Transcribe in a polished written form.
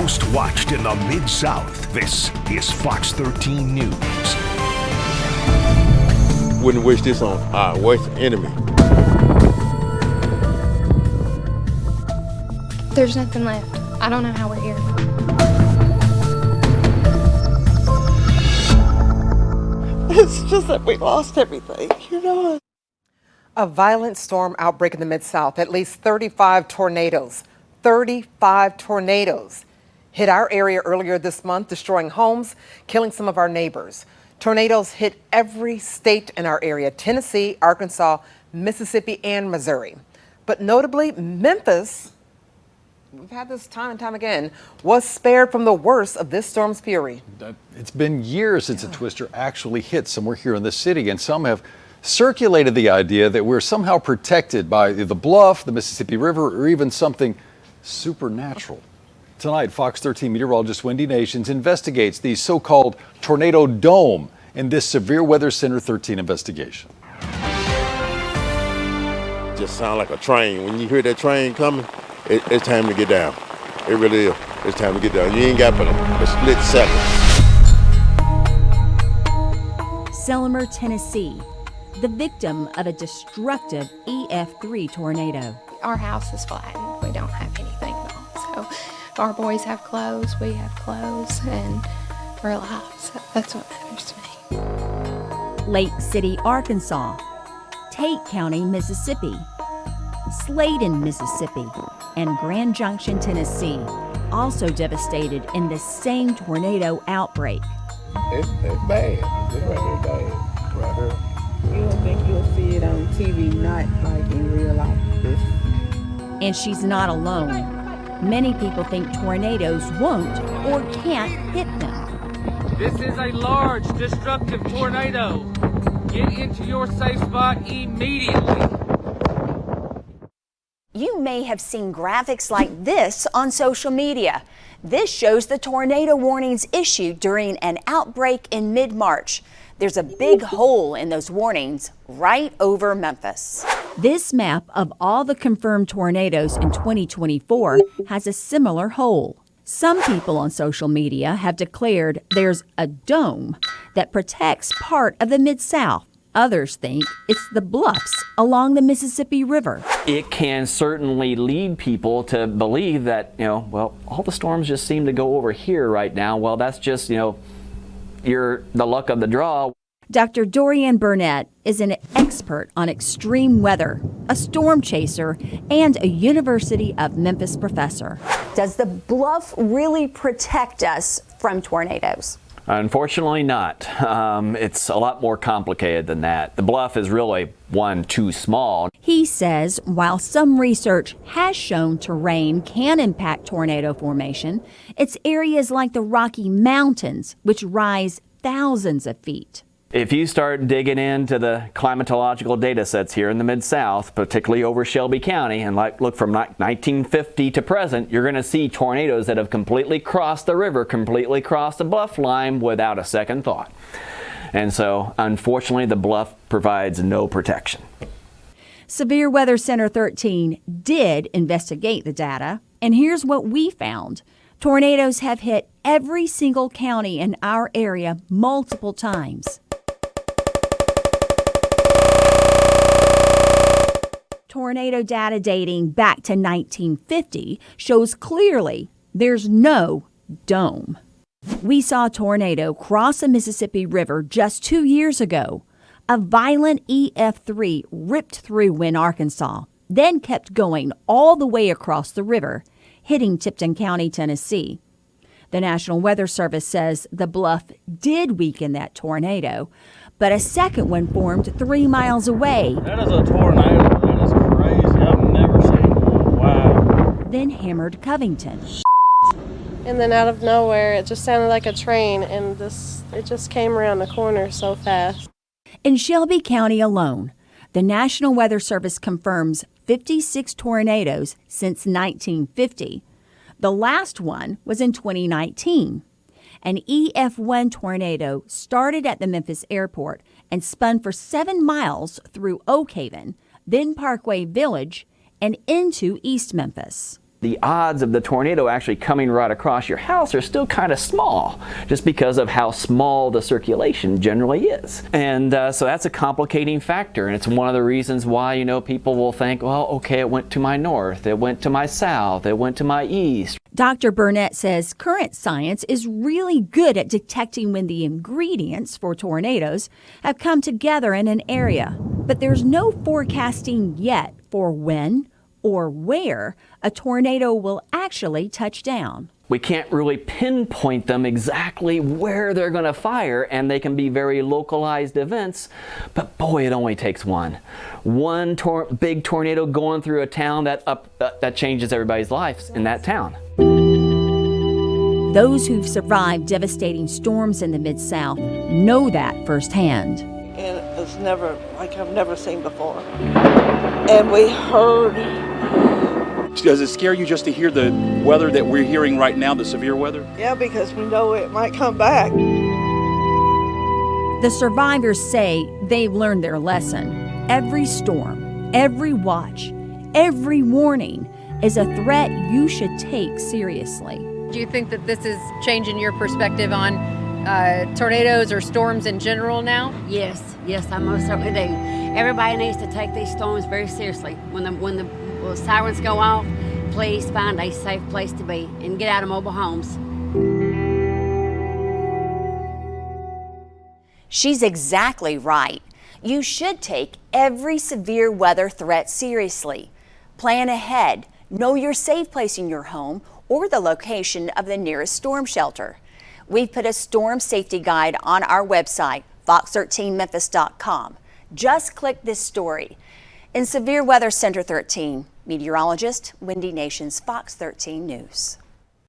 most watched in the Mid-South. This is Fox 13 News. Wouldn't wish this on our worst enemy. There's nothing left. I don't know how we're here. It's just that we lost everything, you know. A violent storm outbreak in the Mid-South. At least 35 tornadoes hit our area earlier this month, destroying homes, killing some of our neighbors. Tornadoes hit every state in our area: Tennessee, Arkansas, Mississippi, and Missouri. But notably, Memphis, we've had this time and time again, was spared from the worst of this storm's fury. It's been years since a twister actually hit somewhere here in the city, and some have circulated the idea that we're somehow protected by the bluff, the Mississippi River, or even something supernatural. Tonight, Fox 13 meteorologist Wendy Nations investigates the so-called tornado dome in this Severe Weather Center 13 investigation. Just sound like a train. When you hear that train coming, it's time to get down. It really is. It's time to get down. You ain't got but a split second. Selmer, Tennessee, the victim of a destructive EF3 tornado. Our house is flattened. We don't have anything at all. So our boys have clothes, we have clothes, and we're alive. So that's what matters to me. Lake City, Arkansas, Tate County, Mississippi, Sladen, Mississippi, and Grand Junction, Tennessee, also devastated in the same tornado outbreak. It's bad. It's right here bad. Right here. You don't think you'll see it on TV, not like in real life. And she's not alone. Many people think tornadoes won't or can't hit them. This is a large, destructive tornado. Get into your safe spot immediately. You may have seen graphics like this on social media. This shows the tornado warnings issued during an outbreak in mid-March. There's a big hole in those warnings right over Memphis. This map of all the confirmed tornadoes in 2024 has a similar hole. Some people on social media have declared there's a dome that protects part of the Mid-South. Others think it's the bluffs along the Mississippi River. It can certainly lead people to believe that, well, all the storms just seem to go over here right now. Well, that's just, the luck of the draw. Dr. Dorian Burnett is an expert on extreme weather, a storm chaser, and a University of Memphis professor. Does the bluff really protect us from tornadoes? Unfortunately not. It's a lot more complicated than that. The bluff is really, one, too small. He says while some research has shown terrain can impact tornado formation, it's areas like the Rocky Mountains, which rise thousands of feet. If you start digging into the climatological data sets here in the Mid-South, particularly over Shelby County, and look from 1950 to present, you're going to see tornadoes that have completely crossed the river, completely crossed the bluff line without a second thought. And so, unfortunately, the bluff provides no protection. Severe Weather Center 13 did investigate the data, and here's what we found. Tornadoes have hit every single county in our area multiple times. Tornado data dating back to 1950 shows clearly there's no dome. We saw a tornado cross the Mississippi River just 2 years ago. A violent EF3 ripped through Wynne, Arkansas, then kept going all the way across the river, hitting Tipton County, Tennessee. The National Weather Service says the bluff did weaken that tornado, but a second one formed 3 miles away. That is a tornado. That is crazy. I've never seen one. Wow. Then hammered Covington. And then out of nowhere, it just sounded like a train, and it just came around the corner so fast. In Shelby County alone, the National Weather Service confirms 56 tornadoes since 1950. The last one was in 2019. An EF1 tornado started at the Memphis airport and spun for 7 miles through Oak Haven, then Parkway Village, and into East Memphis. the odds of the tornado actually coming right across your house are still kind of small, just because of how small the circulation generally is. And so that's a complicating factor, and it's one of the reasons why, you know, people will think, well, okay, it went to my north, it went to my south, it went to my east. Dr. Burnett says current science is really good at detecting when the ingredients for tornadoes have come together in an area, but there's no forecasting yet for when or where a tornado will actually touch down. We can't really pinpoint them exactly where they're going to fire, and they can be very localized events, but boy, it only takes one big tornado going through a town that changes everybody's lives in that town. Those who've survived devastating storms in the Mid-South know that firsthand. And it's never like I've never seen before. And we heard. Does it scare you just to hear the weather that we're hearing right now, the severe weather? Yeah, because we know it might come back. The survivors say they've learned their lesson. Every storm, every watch, every warning is a threat you should take seriously. Do you think that this is changing your perspective on tornadoes or storms in general now? Yes, I most certainly do. Everybody needs to take these storms very seriously. When the sirens go off, please find a safe place to be and get out of mobile homes. She's exactly right. You should take every severe weather threat seriously. Plan ahead. Know your safe place in your home or the location of the nearest storm shelter. We've put a storm safety guide on our website, FOX13Memphis.com. Just click this story. In Severe Weather Center 13, meteorologist Wendy Nations, Fox 13 News.